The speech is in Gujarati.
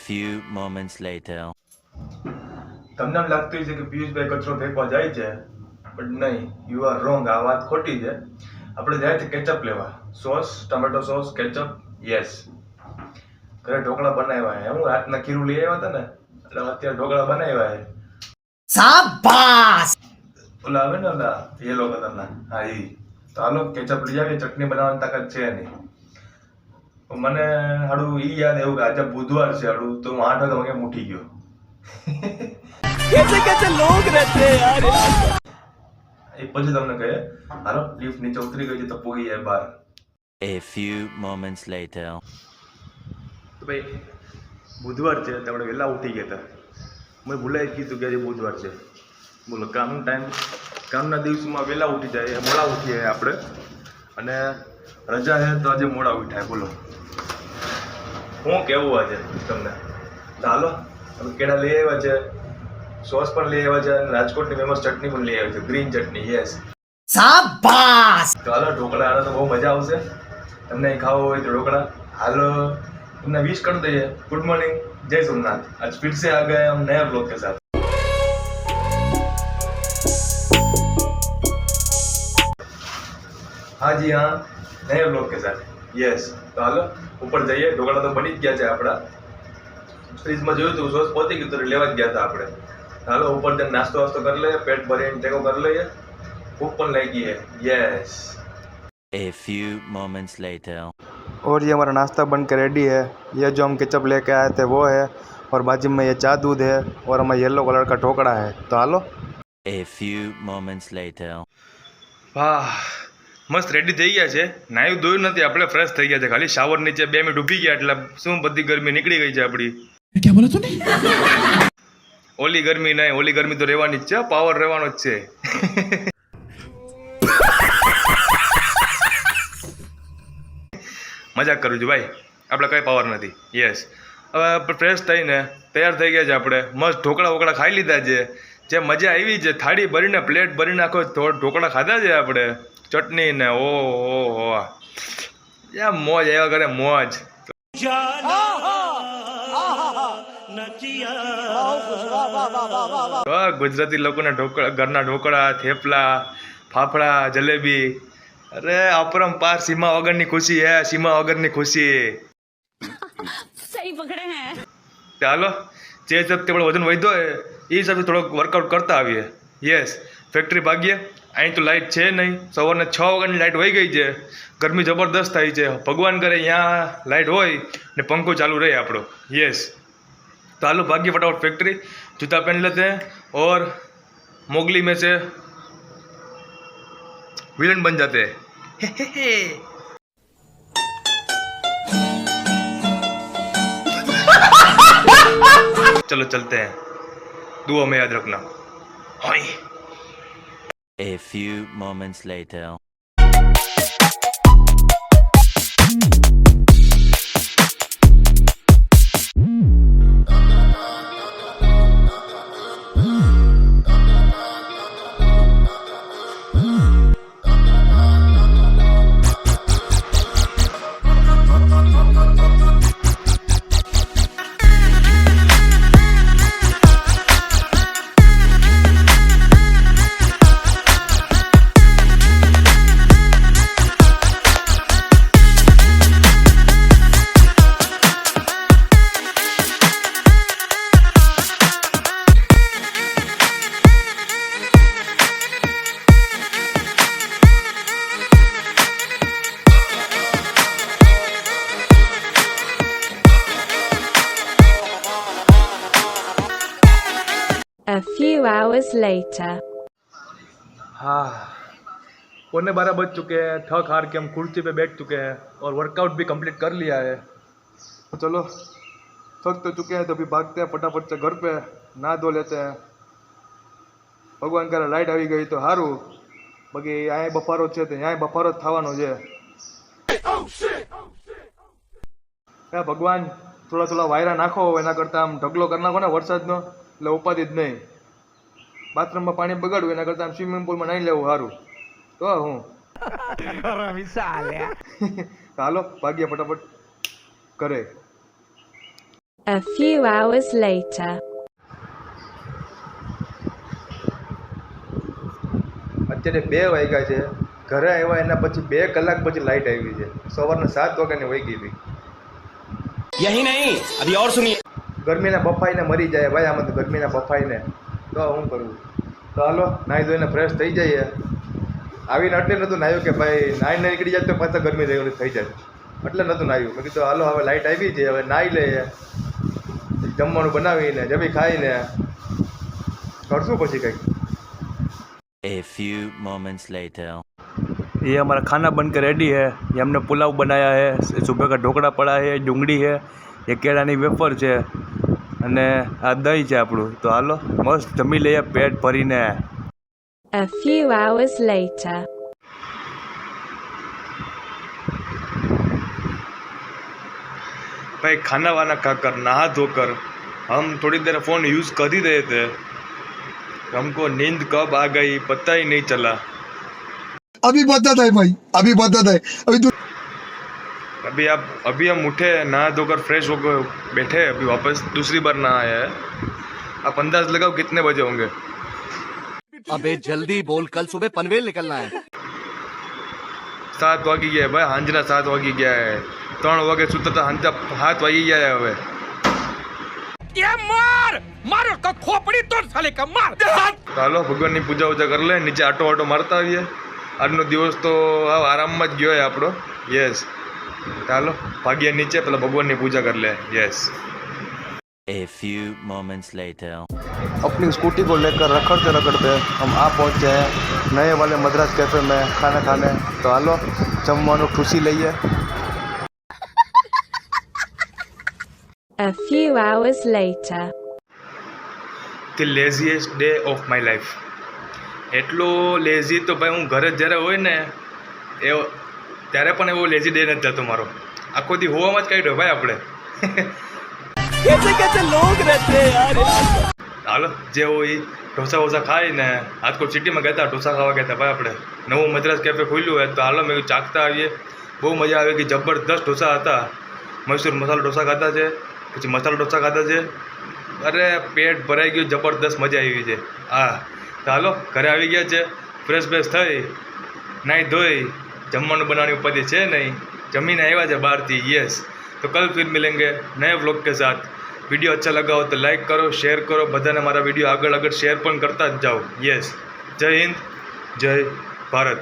few moments later. તમને એમ લાગતું છે કે પિયુષભાઈ કચરો ફેંકવા જાય છે, બટ નહીં, યુ આર રોંગ. આ વાત ખોટી છે. આપણે જાય છે કેચઅપ લેવા, sauce, tomato sauce, ketchup. Yes, ઘરે ઢોકળા બનાવ્યા છે. હું રાતના ખીરું લઈ આવ્યા હતા ને, એટલે અત્યારે ઢોકળા બનાવ્યા છે. શાબાશ. ઓલા આવે ને ઓલા યેલો કલરના, હા ઈ. તો હાલો કેચઅપ લઈ આવીએ. ચટણી બનાવવાની તાકાત છે નહીં. મને હાડું ઈ યાદ આવ્યું કે આજે બુધવાર છે હાડું, તો હું 8 વાગે કેમ ઉઠી ગયો. कैसे कैसे लोग रहते हैं यार. એ પછી તમને કહે હાલો લિફ્ટ નીચે ઉતરી ગઈ છે તો પોગી જાય બહાર. A few moments later. તો ભાઈ બુધવાર છે તો આપણે વહેલા ઉઠી ગયા હતા. મેં ભૂલાઈ કીધું કે આજે બુધવાર છે. બોલો, કામના દિવસમાં વહેલા ઉઠી જાય, મોડા ઉઠીએ આપણે, અને રજા છે તો આજે મોડા ઉઠાય. બોલો શું કેવું આજે તમને. તો હાલો અમે કેળા લઈ આવ્યા છે, સોસ પણ લઈ આવ્યા છે, અને રાજકોટની ફેમસ ચટણી પણ લઈ આવી છે, ગ્રીન ચટણી. યસ, શાબાશ. તો હાલો ઢોકળા આનો તો બહુ મજા આવશે. તમને અહીં ખાવો હોય તો ઢોકળા હાલો તમને વિશ कर दीजिए. गुड मॉर्निंग, जय सोमनाथ. आज फिर से आ गए हम नए ब्लॉग के साथ. हाँ जी हाँ, नए ब्लॉग के साथ. यस, તો હાલો ઉપર જઈએ. ઢોકળા તો બની જ ગયા છે આપણા. ફ્રીજમાં જોયું હતું, સોસ પહોંચી ગયું તો લેવા જ ગયા હતા આપણે. હાલો ઉપર જઈને નાસ્તો વાસ્તો કરી લઈએ, પેટ ભરીને ટેકો કરી લઈએ. ભૂખ પણ લાગી है. Yes. A few moments later. और ये हमारा नाश्ता बन के रेडी है. ये जो हम केचप लेके आए थे वो है, और बाजू में ये चा दूध है, और हमारा येलो कलर का ढोकड़ा है. तो हालो. A few moments later. વાહ, મસ્ત રેડી થઈ ગયા છે. નાયું ધોયું નથી આપણે, ફ્રેશ થઈ ગયા છે. ખાલી શાવર નીચે 2 મિનિટ ઊભી ગયા એટલે શું બધી ગરમી નીકળી ગઈ છે આપણી. क्या बोला तूने. ઓલી ગરમી નહીં, ઓલી ગરમી તો રહેવાની જ છે, પાવર રહેવાનો જ છે. મજાક કરું છું ભાઈ, આપણે કઈ પાવર નથી. યસ, હવે ફ્રેશ થઈને તૈયાર થઈ ગયા છે આપણે. મસ્ત ઢોકળા વોકળા ખાઈ લીધા છે. જે મજા આવી છે, થાળી ભરીને પ્લેટ ભરીને આખો ઢોકળા ખાધા છે આપણે, ચટણી ને ઓ મોજ આવ્યા કરે, મોજ. ગુજરાતી લોકોના ઢોકળા, ઘરના ઢોકળા, થેપલા, ફાફડા, જલેબી, અરે अपरंपार सीमा वगरनी खुशी है, सीमा वगरनी खुशी. सही पकड़े हैं. ચાલો જે હિસાબથી આપણે વજન વધ્યો હોય એ હિસાબથી થોડોક વર્કઆઉટ કરતા આવીએ. યસ, ફેક્ટરી ભાગીએ. અહીં તો લાઇટ છે નહીં, સવારના 6 વાગ્યાની લાઇટ વહી ગઈ છે. ગરમી જબરદસ્ત થાય છે. ભગવાન કરે અહીંયા લાઇટ હોય ને પંખો ચાલુ રહે આપણો. યસ, તો હાલો ભાગીએ फटाफट फैक्ट्री. जूता पहन लेते हैं और मोगली में से विलन बन जाते हैं. चलो चलते हैं. दुआ में याद रखना. हाय. A few moments later. A few hours later. हाँ, 12:15 बज चुके हैं. थक हार के हम कुर्सी पे बैठ चुके हैं और वर्कआउट भी कंप्लीट कर लिया है. तो चलो, थक तो चुके हैं तो अभी भागते हैं फटाफट से घर पे, नहा धो लेते हैं. भगवान करे लाइट આવી ગઈ તો સારું, બાકી અહીંયા બફારો છે તો અહીંયા બફારો જ થવાનો છે. હે ભગવાન, થોડા વાયરા નાખો, એના કરતાં આમ ઢગલો કરી નાખો ને વરસાદનો, એટલે ઉપાધિ જ નહીં. બાથરૂમમાં પાણી બગાડવું એના કરતાં આમ સ્વિમિંગ પુલમાં નાહી લેવું સારું. તો હું હાલો ભાગ્ય ફટાફટ કરે. A few hours later. અત્યારે 2 વાગ્યા છે. ઘરે આવ્યા એના પછી 2 કલાક પછી લાઇટ આવી છે. સવારના 7 વાગ્યાની વહી ગઈ હતી. यही नहीं अभी और सुनिए ગરમીના બફાઈને મરી જાય ભાઈ, આમાં તો ગરમીના બફાઈને તો શું કરવું. તો હાલો નાહી ધોઈને ફ્રેશ થઈ જઈએ. આવીને એટલે નહોતું નાહ્યું કે ભાઈ નાહીને નીકળી જાય તો પાછા ગરમી થઈ જાય, એટલે નહોતું નાહ્યું. મેં કીધું હાલો હવે લાઇટ આવી છે, હવે નાહી લઈએ, જમવાનું બનાવીને જમી ખાઈને કરશું પછી કંઈક. A few moments later. ये हमारा खाना बनकर रेडी है. ये हमने पुलाव बनाया है, सुबह का ढोकड़ा पड़ा है, डूंगળી है, ये કેળાની વેફર છે અને આ દહીં છે આપણું. તો હાલો મસ્ત જમી લઈએ પેટ ભરીને. A few hours later. भाई खाना वाना खाकर नहा धोकर हम थोड़ी देर फ़ोन यूज़ कर ही रहे थे. हमको नींद कब आ गई पता ही नहीं चला. अभी बदत है भाई, अभी बदत है. अभी हम उठे, नहा धोकर फ्रेश होकर बैठे, अभी वापस दूसरी बार नहा आया है. आप अंदाज लगाओ कितने बजे होंगे. अबे जल्दी बोल, कल सुबह पनवेल निकलना है. 7 વાગી ગયા ભાઈ, સાંજના 7 વાગી ગયા है. 3 વાગે સુતા હતા, સાંજના 7 વાગી ગયા હવે. ચાલો ભગવાનની પૂજા ઉજા કરી લે, નીચે આટો મારતા આવીએ. આજનો દિવસ તો આરામમાં જ ગયો है આપણો. યસ, ચાલો ભાગ્ય નીચે પેલા ભગવાનની પૂજા કરી લે. Yes. A few moments later. अपनी स्कूटी को लेकर रखड़ते रखड़ते हम आ पहुँचे हैं नए वाले मद्रास कैफ़े में खाना खाने. तो हालो जमवानो खुशी लईए. A few hours later. The laziest day of my life. એટલો લેઝી તો ભાઈ હું ઘરે જ્યારે હોય ને એ ત્યારે પણ એવો લેઝી ડે નથી જતો મારો. આખો દી હોવામાં જ કાઢ્યો ભાઈ આપણે. कैसे कैसे लोग रहते हैं यार. હાલો જે હોય એ ઢોસા વોસા ખાઈને રાજકોટ સિટીમાં ગયા હતા, ઢોસા ખાવા ગયા હતા ભાઈ આપણે. નવું મદ્રાસ કેફે ખુલ્યું હોય તો હાલો મેં ચાખતા આવીએ. બહુ મજા આવી ગઈ, જબરદસ્ત ઢોસા હતા. મૈસૂર મસાલા ઢોસા ખાધા છે, પછી મસાલા ઢોસા ખાધા છે. અરે પેટ ભરાઈ ગયું, જબરદસ્ત મજા આવી છે. હા તો હાલો ઘરે આવી ગયા છે, ફ્રેશ ફ્રેશ થઈ નાહી ધોઈ, જમવાનું બનાવવાની ઉપાધિ છે નહીં, જમીને આવ્યા છે બહારથી. યસ, તો કલ ફિર મિલેંગે નए व्लॉग के साथ. वीडियो अच्छा लगा हो तो लाइक करो, शेयर करो, બધાને મારા વિડીયો આગળ શેર પણ કરતા જ જાઓ. યસ, જય હિન્દ, જય ભારત.